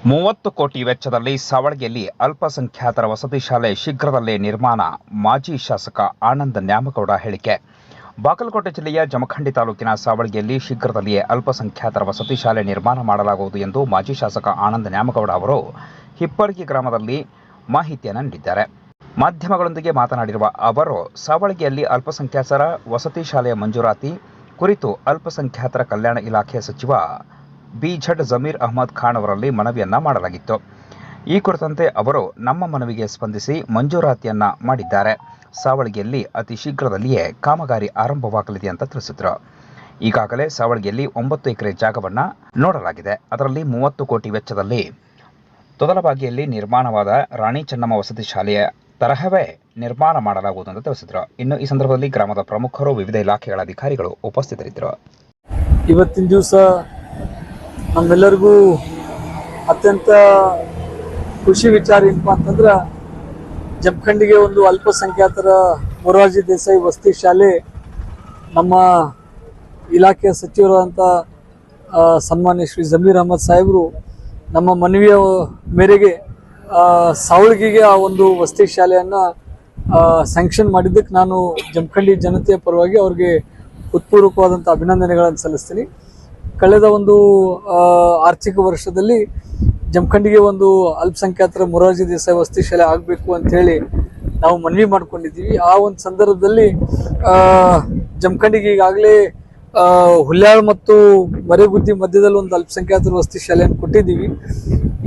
30 ಕೋಟಿ ವೆಚ್ಚದಲ್ಲಿ ಸಾವಳಗಿಯಲ್ಲಿ ಅಲ್ಪಸಂಖ್ಯಾತರ ವಸತಿ ಶಾಲೆ ಶೀಘ್ರದಲ್ಲೇ ನಿರ್ಮಾಣ. ಮಾಜಿ ಶಾಸಕ ಆನಂದ್ ನ್ಯಾಮಗೌಡ ಹೇಳಿಕೆ. ಬಾಗಲಕೋಟೆ ಜಿಲ್ಲೆಯ ಜಮಖಂಡಿ ತಾಲೂಕಿನ ಸಾವಳಗಿಯಲ್ಲಿ ಶೀಘ್ರದಲ್ಲಿಯೇ ಅಲ್ಪಸಂಖ್ಯಾತರ ವಸತಿ ಶಾಲೆ ನಿರ್ಮಾಣ ಮಾಡಲಾಗುವುದು ಎಂದು ಮಾಜಿ ಶಾಸಕ ಆನಂದ್ ನ್ಯಾಮಗೌಡ ಅವರು ಹಿಪ್ಪರಗಿ ಗ್ರಾಮದಲ್ಲಿ ಮಾಹಿತಿಯನ್ನು ನೀಡಿದ್ದಾರೆ. ಮಾಧ್ಯಮಗಳೊಂದಿಗೆ ಮಾತನಾಡಿರುವ ಅವರು, ಸಾವಳಗಿಯಲ್ಲಿ ಅಲ್ಪಸಂಖ್ಯಾತರ ವಸತಿ ಶಾಲೆಯ ಮಂಜೂರಾತಿ ಕುರಿತು ಅಲ್ಪಸಂಖ್ಯಾತರ ಕಲ್ಯಾಣ ಇಲಾಖೆ ಸಚಿವ ಬಿಝಡ್ ಜಮೀರ್ ಅಹಮದ್ ಖಾನ್ ಅವರಲ್ಲಿ ಮನವಿಯನ್ನ ಮಾಡಲಾಗಿತ್ತು. ಈ ಕುರಿತಂತೆ ಅವರು ನಮ್ಮ ಮನವಿಗೆ ಸ್ಪಂದಿಸಿ ಮಂಜೂರಾತಿಯನ್ನ ಮಾಡಿದ್ದಾರೆ. ಸಾವಳಗಿಯಲ್ಲಿ ಅತಿ ಶೀಘ್ರದಲ್ಲಿಯೇ ಕಾಮಗಾರಿ ಆರಂಭವಾಗಲಿದೆ ಅಂತ ತಿಳಿಸಿದರು. ಈಗಾಗಲೇ ಸಾವಳಗಿಯಲ್ಲಿ 9 ಎಕರೆ ಜಾಗವನ್ನು ನೋಡಲಾಗಿದೆ. ಅದರಲ್ಲಿ 30 ಕೋಟಿ ವೆಚ್ಚದಲ್ಲಿ ತೊದಲಬಾಗಿಯಲ್ಲಿ ನಿರ್ಮಾಣವಾದ ರಾಣಿ ಚೆನ್ನಮ್ಮ ವಸತಿ ಶಾಲೆಯ ತರಹವೇ ನಿರ್ಮಾಣ ಮಾಡಲಾಗುವುದು ಅಂತ ತಿಳಿಸಿದರು. ಇನ್ನು ಈ ಸಂದರ್ಭದಲ್ಲಿ ಗ್ರಾಮದ ಪ್ರಮುಖರು, ವಿವಿಧ ಇಲಾಖೆಗಳ ಅಧಿಕಾರಿಗಳು ಉಪಸ್ಥಿತರಿದ್ದರು. ಇವತ್ತಿನ ದಿವಸ ನಮ್ಮೆಲ್ಲರಿಗೂ ಅತ್ಯಂತ ಖುಷಿ ವಿಚಾರ ಏನಪ್ಪ ಅಂತಂದ್ರೆ, ಜಮಖಂಡಿಗೆ ಒಂದು ಅಲ್ಪಸಂಖ್ಯಾತರ ಮೊರಾರ್ಜಿ ದೇಸಾಯಿ ವಸತಿ ಶಾಲೆ ನಮ್ಮ ಇಲಾಖೆಯ ಸಚಿವರಾದಂಥ ಸನ್ಮಾನ್ಯ ಶ್ರೀ ಜಮೀರ್ ಅಹಮದ್ ಸಾಹೇಬರು ನಮ್ಮ ಮನವಿಯ ಮೇರೆಗೆ ಸಾವಳಗಿಗೆ ಆ ಒಂದು ವಸತಿ ಶಾಲೆಯನ್ನು ಸ್ಯಾಂಕ್ಷನ್ ಮಾಡಿದ್ದಕ್ಕೆ ನಾನು ಜಮಖಂಡಿ ಜನತೆಯ ಪರವಾಗಿ ಅವ್ರಿಗೆ ಹೃತ್ಪೂರ್ವಕವಾದಂಥ ಅಭಿನಂದನೆಗಳನ್ನು ಸಲ್ಲಿಸ್ತೀನಿ. ಕಳೆದ ಒಂದು ಆರ್ಥಿಕ ವರ್ಷದಲ್ಲಿ ಜಮಖಂಡಿಗೆ ಒಂದು ಅಲ್ಪಸಂಖ್ಯಾತರ ಮೊರಾರ್ಜಿ ದೇಸಾಯಿ ವಸತಿ ಶಾಲೆ ಆಗಬೇಕು ಅಂಥೇಳಿ ನಾವು ಮನವಿ ಮಾಡ್ಕೊಂಡಿದ್ದೀವಿ. ಆ ಒಂದು ಸಂದರ್ಭದಲ್ಲಿ ಜಮಖಂಡಿಗೆ ಈಗಾಗಲೇ ಹುಲ್ಯಾಳ್ ಮತ್ತು ಮರೆಗುದ್ದಿ ಮಧ್ಯದಲ್ಲಿ ಒಂದು ಅಲ್ಪಸಂಖ್ಯಾತರ ವಸತಿ ಶಾಲೆಯನ್ನು ಕೊಟ್ಟಿದ್ದೀವಿ.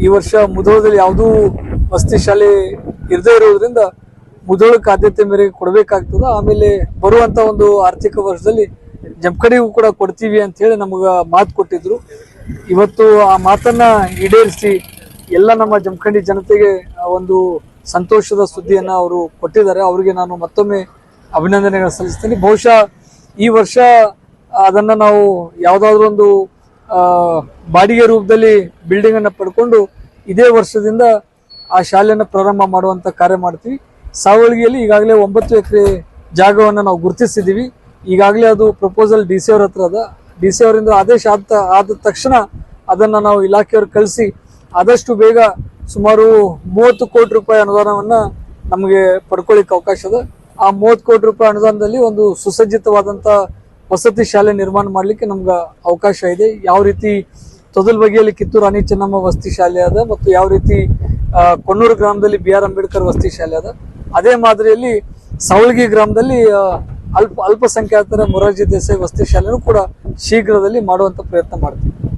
ಈ ವರ್ಷ ಮುಧೋಳದಲ್ಲಿ ಯಾವುದೂ ವಸತಿ ಶಾಲೆ ಇರದೇ ಇರೋದ್ರಿಂದ ಮುಧೋಳಕ್ಕೆ ಆದ್ಯತೆ ಮೇರೆಗೆ ಕೊಡಬೇಕಾಗ್ತದೆ. ಆಮೇಲೆ ಬರುವಂಥ ಒಂದು ಆರ್ಥಿಕ ವರ್ಷದಲ್ಲಿ ಜಮಖಂಡಿಗೂ ಕೂಡ ಕೊಡ್ತೀವಿ ಅಂತ ಹೇಳಿ ನಮಗೆ ಮಾತು ಕೊಟ್ಟಿದ್ರು. ಇವತ್ತು ಆ ಮಾತನ್ನ ಈಡೇರಿಸಿ ಎಲ್ಲ ನಮ್ಮ ಜಮಖಂಡಿ ಜನತೆಗೆ ಒಂದು ಸಂತೋಷದ ಸುದ್ದಿಯನ್ನ ಅವರು ಕೊಟ್ಟಿದ್ದಾರೆ. ಅವರಿಗೆ ನಾನು ಮತ್ತೊಮ್ಮೆ ಅಭಿನಂದನೆಗಳನ್ನು ಸಲ್ಲಿಸ್ತೀನಿ. ಬಹುಶಃ ಈ ವರ್ಷ ಅದನ್ನ ನಾವು ಯಾವುದಾದ್ರೂ ಒಂದು ಬಾಡಿಗೆ ರೂಪದಲ್ಲಿ ಬಿಲ್ಡಿಂಗ್ ಅನ್ನು ಪಡ್ಕೊಂಡು ಇದೇ ವರ್ಷದಿಂದ ಆ ಶಾಲೆಯನ್ನು ಪ್ರಾರಂಭ ಮಾಡುವಂತ ಕಾರ್ಯ ಮಾಡ್ತೀವಿ. ಸಾವಳಗಿಯಲ್ಲಿ ಈಗಾಗಲೇ 9 ಎಕರೆ ಜಾಗವನ್ನು ನಾವು ಗುರುತಿಸಿದ್ದೀವಿ. ಈಗಾಗಲೇ ಅದು ಪ್ರಪೋಸಲ್ DC ಅವ್ರ ಹತ್ರ ಅದ. DC ಅವರಿಂದ ಆದೇಶ ಆದ ತಕ್ಷಣ ಅದನ್ನು ನಾವು ಇಲಾಖೆಯವ್ರು ಕಳಿಸಿ ಆದಷ್ಟು ಬೇಗ ಸುಮಾರು 30 ಕೋಟಿ ರೂಪಾಯಿ ಅನುದಾನವನ್ನು ನಮಗೆ ಪಡ್ಕೊಳ್ಳಿಕ್ಕೆ ಅವಕಾಶ ಅದ. ಆ 30 ಕೋಟಿ ರೂಪಾಯಿ ಅನುದಾನದಲ್ಲಿ ಒಂದು ಸುಸಜ್ಜಿತವಾದಂಥ ವಸತಿ ಶಾಲೆ ನಿರ್ಮಾಣ ಮಾಡಲಿಕ್ಕೆ ನಮ್ಗೆ ಅವಕಾಶ ಇದೆ. ಯಾವ ರೀತಿ ತೊದಲ್ಬಗಿಯಲ್ಲಿ ಕಿತ್ತೂರು ರಾಣಿ ಚೆನ್ನಮ್ಮ ವಸತಿ ಶಾಲೆ ಅದ ಮತ್ತು ಯಾವ ರೀತಿ ಕೊಣ್ಣೂರು ಗ್ರಾಮದಲ್ಲಿ BR ಅಂಬೇಡ್ಕರ್ ವಸತಿ ಶಾಲೆ ಅದ, ಅದೇ ಮಾದರಿಯಲ್ಲಿ ಸಾವಳಗಿ ಗ್ರಾಮದಲ್ಲಿ ಅಲ್ಪಸಂಖ್ಯಾತರ ಮೊರಾರ್ಜಿ ದೇಸಾಯಿ ವಸತಿ ಶಾಲೆನೂ ಕೂಡ ಶೀಘ್ರದಲ್ಲಿ ಮಾಡುವಂತ ಪ್ರಯತ್ನ ಮಾಡ್ತೀವಿ.